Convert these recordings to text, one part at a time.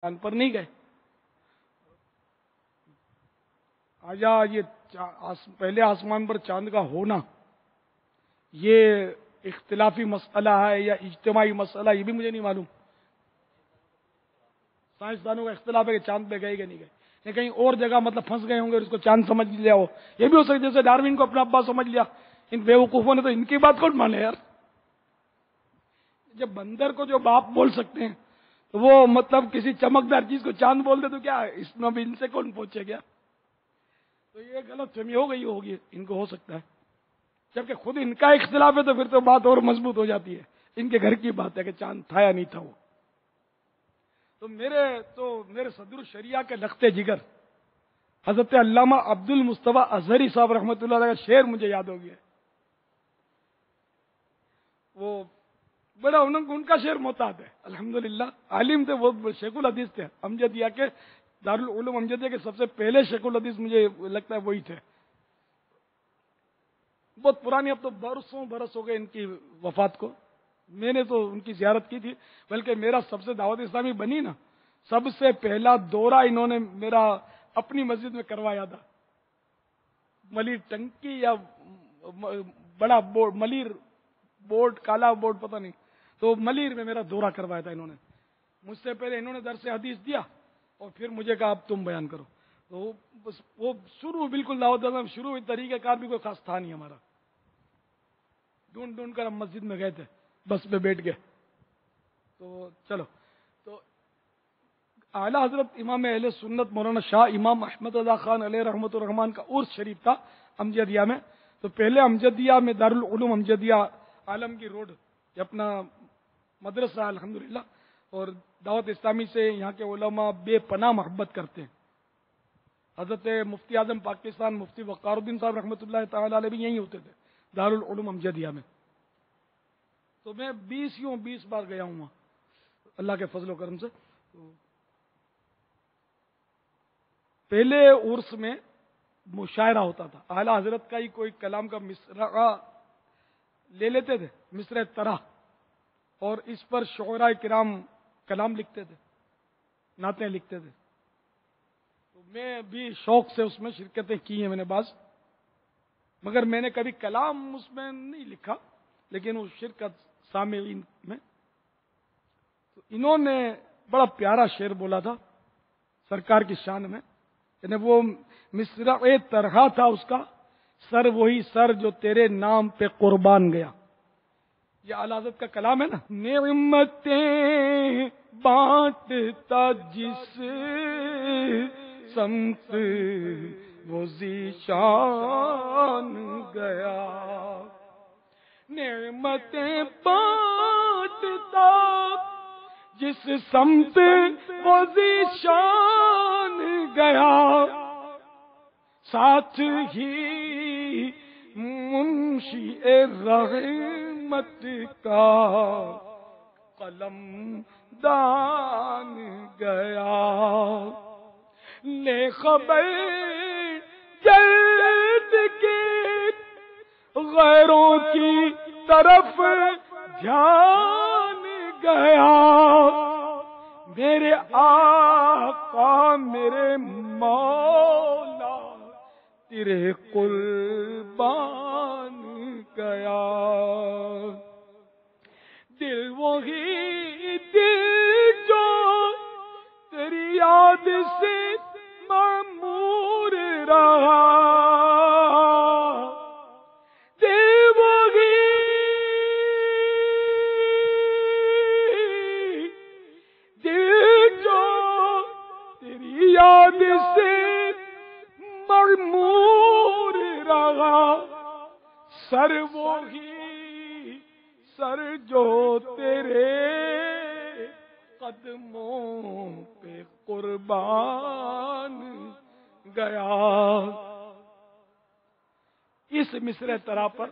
چاند پر نہیں گئے. آجا یہ پہلے آسمان پر چاند کا ہونا یہ اختلافی مسئلہ ہے یا اجتماعی مسئلہ، یہ بھی مجھے نہیں معلوم. سائنسدانوں کا اختلاف ہے کہ چاند پہ گئے کہ نہیں گئے، یا کہیں اور جگہ مطلب پھنس گئے ہوں گے اور اس کو چاند سمجھ لیا ہو. یہ بھی ہو سکتا جیسے ڈاروین کو اپنا ابا سمجھ لیا. ان بیوقوفوں نے تو ان کی بات کون مانے یار. جب بندر کو جو باپ بول سکتے ہیں تو وہ مطلب کسی چمکدار چیز کو چاند بول دے تو کیا ہے، اس میں بھی ان سے کون پوچھے گیا. تو یہ غلط فہمی ہو گئی ہوگی ان کو، ہو سکتا ہے. جبکہ خود ان کا اختلاف ہے تو پھر تو بات اور مضبوط ہو جاتی ہے. ان کے گھر کی بات ہے کہ چاند تھا یا نہیں تھا. وہ تو میرے صدر الشریعہ کے لختے جگر حضرت علامہ عبد المصطفیٰ اظہری صاحب رحمۃ اللہ علیہ کا شعر مجھے یاد ہو گیا. وہ بڑا ان کا شعر محتاط ہے، الحمدللہ عالم تھے وہ، شیخ الحدیث تھے. امجدیہ کے دارالعلوم امجدیہ کے سب سے پہلے شیخ الحدیث مجھے لگتا ہے وہی تھے. بہت پرانی، اب تو برسوں برس ہو گئے ان کی وفات کو. میں نے تو ان کی زیارت کی تھی، بلکہ میرا سب سے دعوت اسلامی بنی نا، سب سے پہلا دورہ انہوں نے میرا اپنی مسجد میں کروایا تھا. ملیر ٹنکی یا بڑا بورڈ، ملیر بورڈ، کالا بورڈ پتہ نہیں، تو ملیر میں میرا دورہ کروایا تھا انہوں نے. مجھ سے پہلے انہوں نے درس حدیث دیا اور پھر مجھے کہا اب تم بیان کرو. تو وہ شروع بالکل دعوت اسلامی شروع طریقہ کار بھی کوئی خاص تھا نہیں ہمارا. ڈھونڈ ڈھونڈ کر ہم مسجد میں گئے تھے، بس پہ بیٹھ گئے. تو چلو، تو اعلیٰ حضرت امام اہل سنت مولانا شاہ امام احمد رضا خان علیہ رحمۃ الرحمان کا عرس شریف تھا امجدیہ میں. تو پہلے امجدیہ میں دارالعلوم امجدیہ عالمگیر روڈ یہ اپنا مدرسہ الحمدللہ، اور دعوت اسلامی سے یہاں کے علماء بے پناہ محبت کرتے ہیں. حضرت مفتی اعظم پاکستان مفتی وقار الدین صاحب رحمۃ اللہ تعالی علیہ بھی یہیں ہوتے تھے دارالعلوم امجدیہ میں. تو میں 20 بار گیا ہوں وہاں اللہ کے فضل و کرم سے. پہلے عرس میں مشاعرہ ہوتا تھا، اعلیٰ حضرت کا ہی کوئی کلام کا مصرع لے لیتے تھے، مصرع طرح، اور اس پر شعراء کرام کلام لکھتے تھے، نعتیں لکھتے تھے. تو میں بھی شوق سے اس میں شرکتیں کی ہیں میں نے بعض، مگر میں نے کبھی کلام اس میں نہیں لکھا، لیکن وہ شرکت سامعین میں. تو انہوں نے بڑا پیارا شعر بولا تھا سرکار کی شان میں، یعنی وہ مصرع طرح تھا اس کا، سر وہی سر جو تیرے نام پہ قربان گیا. یہ اعلیٰ حضرت کا کلام ہے نا. نعمتیں بانٹتا جس سمت وہ ذیشان گیا، نعمتیں بانٹتا جس سمت وہ ذیشان گیا، ساتھ ہی منشی رحمت کا قلم دان گیا. لے خبر جلد کے غیروں کی طرف دھیان گیا، میرے آقا میرے مولا تیرے قربان گیا. دل وہی دل جو تیری یاد سے معمور رہا، دل وہی دل جو تیری یاد سے معمور رہا، سر وہی سر جو تیرے قدموں پہ قربان گیا. اس مصرع طرح پر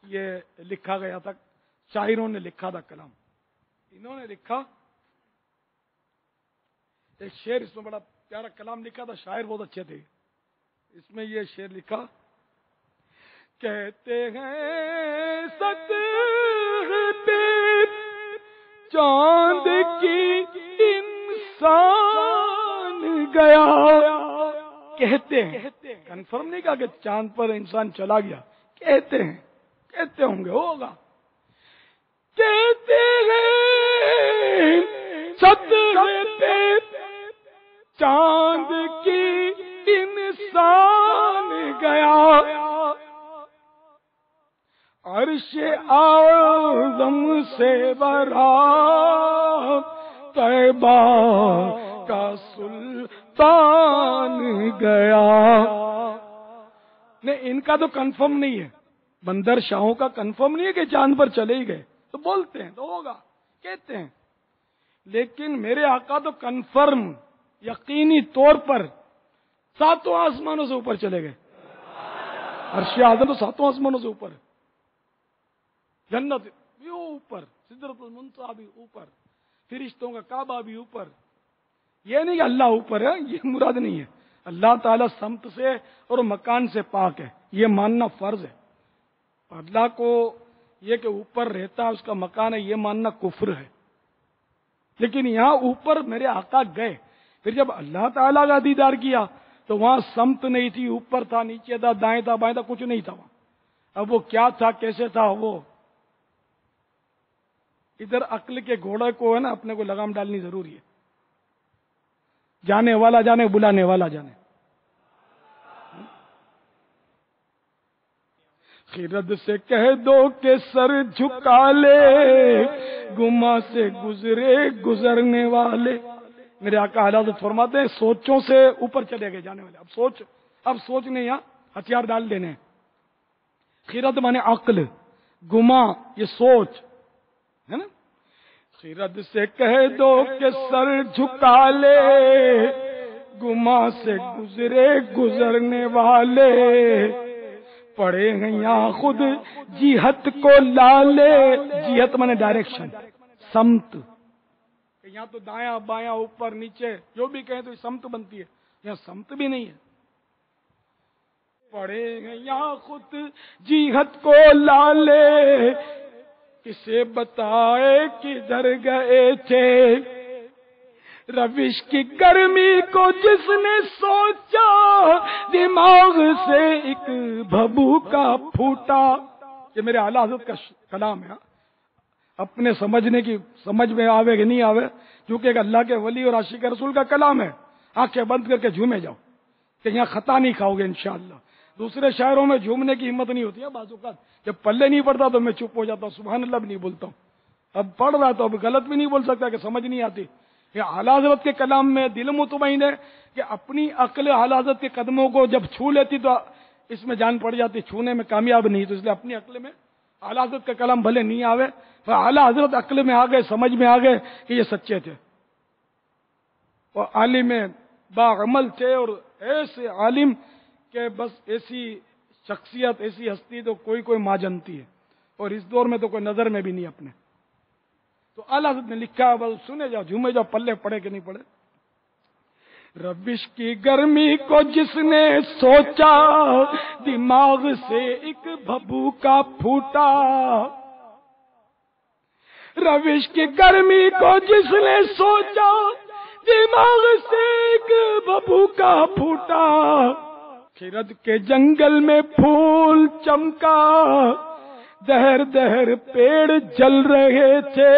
یہ لکھا گیا تھا، شاعروں نے لکھا تھا کلام. انہوں نے لکھا ایک شعر، اس میں بڑا پیارا کلام لکھا تھا، شاعر بہت اچھے تھے. اس میں یہ شعر لکھا، کہتے ہیں سطح پہ چاند کی ان انسان گیا. کہتے ہیں, کنفرم نہیں کہا کہ چاند پر انسان چلا گیا, کہتے ہیں, کہتے ہوں گے, ہوگا. کہتے ہیں سطح پہ چاند کی انسان گیا, عرش اعظم سے برا طیبہ کا سلطان گیا. نہیں, ان کا تو کنفرم نہیں ہے, بندر شاہوں کا کنفرم نہیں ہے کہ چاند پر چلے ہی گئے, تو بولتے ہیں تو ہوگا, کہتے ہیں. لیکن میرے آقا تو کنفرم یقینی طور پر 7 آسمانوں سے اوپر چلے گئے. عرش اعظم تو 7 آسمانوں سے اوپر ہے, جنت بھی اوپر, سدرۃ المنتہا بھی اوپر, فرشتوں کا کعبہ بھی اوپر. یہ نہیں کہ اللہ اوپر ہے, یہ مراد نہیں ہے. اللہ تعالیٰ سمت سے اور مکان سے پاک ہے, یہ ماننا فرض ہے. اللہ کو یہ کہ اوپر رہتا ہے, اس کا مکان ہے, یہ ماننا کفر ہے. لیکن یہاں اوپر میرے آقا گئے, پھر جب اللہ تعالیٰ کا دیدار کیا تو وہاں سمت نہیں تھی, اوپر تھا, نیچے تھا, دائیں تھا, بائیں تھا, کچھ نہیں تھا وہاں. اب وہ کیا تھا, کیسے تھا, وہ ادھر عقل کے گھوڑے کو ہے نا اپنے کو لگام ڈالنی ضروری ہے. جانے والا جانے, بلانے والا جانے. خرد سے کہہ دو کہ سر جھکا لے, گما سے گزرے گزرنے والے. میرے آقا حضرت فرماتے ہیں سوچوں سے اوپر چلے گئے جانے والے. اب سوچ نہیں, یہاں ہتھیار ڈال دینے. خرد مانے عقل, گما یہ سوچ ہے نا. خرد سے کہہ دو کہ سر جھکا لے, گما سے گزرے گزرنے والے. پڑے ہیں یہاں خود جہت کو لالے. جہت مانے ڈائریکشن, سمت. یہاں تو دایاں بایاں اوپر نیچے جو بھی کہیں تو سمت بنتی ہے, یہاں سمت بھی نہیں ہے. پڑے ہیں یہاں خود جہت کو لالے, کسے بتائے کدھر گئے تھے. روش کی گرمی کو جس نے سوچا, دماغ سے ایک بھبوکا پھوٹا. یہ میرے اعلیٰ حضرت کا کلام ہے, اپنے سمجھنے کی سمجھ میں آوے کہ نہیں آوے, کیونکہ ایک اللہ کے ولی اور عاشق رسول کا کلام ہے. آنکھیں بند کر کے جھومے جاؤ کہ یہاں خطا نہیں کھاؤ گے انشاءاللہ. دوسرے شاعروں میں جھومنے کی ہمت نہیں ہوتی ہے بعض اوقات. جب پلے نہیں پڑتا تو میں چپ ہو جاتا ہوں, سبحان اللہ بھی نہیں بولتا ہوں. اب پڑھ رہا تو اب غلط بھی نہیں بول سکتا کہ سمجھ نہیں آتی. یہ اعلیٰ حضرت کے کلام میں دل مطمئن ہے کہ اپنی عقل اعلیٰ حضرت کے قدموں کو جب چھو لیتی تو اس میں جان پڑ جاتی, چھونے میں کامیاب نہیں. تو اس لیے اپنی عقل میں اعلیٰ حضرت کا کلام بھلے نہیں آوے, پر اعلیٰ حضرت عقل میں آ گئے, سمجھ میں آ گئے کہ یہ سچے تھے اور عالم باعمل تھے. اور ایسے عالم کہ بس ایسی شخصیت, ایسی ہستی تو کوئی ماں جانتی ہے, اور اس دور میں تو کوئی نظر میں بھی نہیں اپنے. تو اعلیٰ حضرت نے لکھا, بس سنے جاؤ, جھومے جاؤ, پلے پڑے کہ نہیں پڑے. روش کی گرمی کو جس نے سوچا, دماغ سے ایک بھبوکا پھوٹا. روش کی گرمی کو جس نے سوچا, دماغ سے ایک بھبوکا پھوٹا. خرد کے جنگل میں پھول چمکا, دہر دہر پیڑ جل رہے تھے.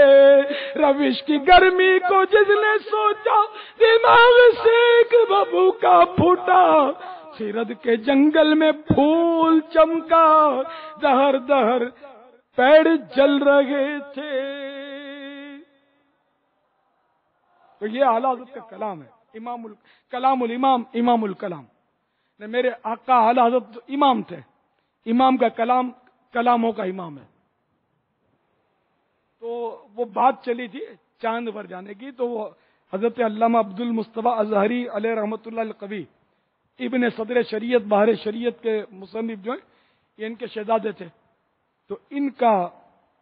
روش کی گرمی کو جس نے سوچا, دماغ سے ایک بھبوکا پھوٹا. خرد کے جنگل میں پھول چمکا, دہر دہر پیڑ جل رہے تھے. تو یہ اعلیٰ حضرت کا کلام ہے, کلام الامام, امام الکلام. میرے آقا اعلیٰ حضرت امام تھے, امام کا کلام کلاموں کا امام ہے. تو وہ بات چلی تھی چاند پر جانے کی, تو وہ حضرت علامہ عبد المصطفیٰ ازہری علیہ رحمۃ اللہ القوی, ابن صدر شریعت بہر شریعت کے مصنف جو ہیں, یہ ان کے شہزادے تھے. تو ان کا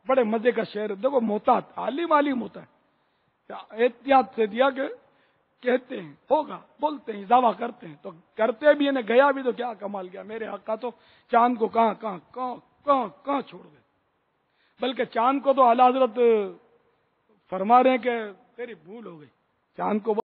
بڑے مزے کا شعر, دیکھو محتاط عالم ہوتا ہے, احتیاط سے دیا کہ کہتے ہیں ہوگا, بولتے ہیں, دعویٰ کرتے ہیں, تو کرتے بھی ہیں, گیا بھی تو کیا کمال گیا. میرے آقا تو چاند کو کہاں چھوڑ گئے, بلکہ چاند کو تو اعلیٰ حضرت فرما رہے ہیں کہ تیری بھول ہو گئی. چاند کو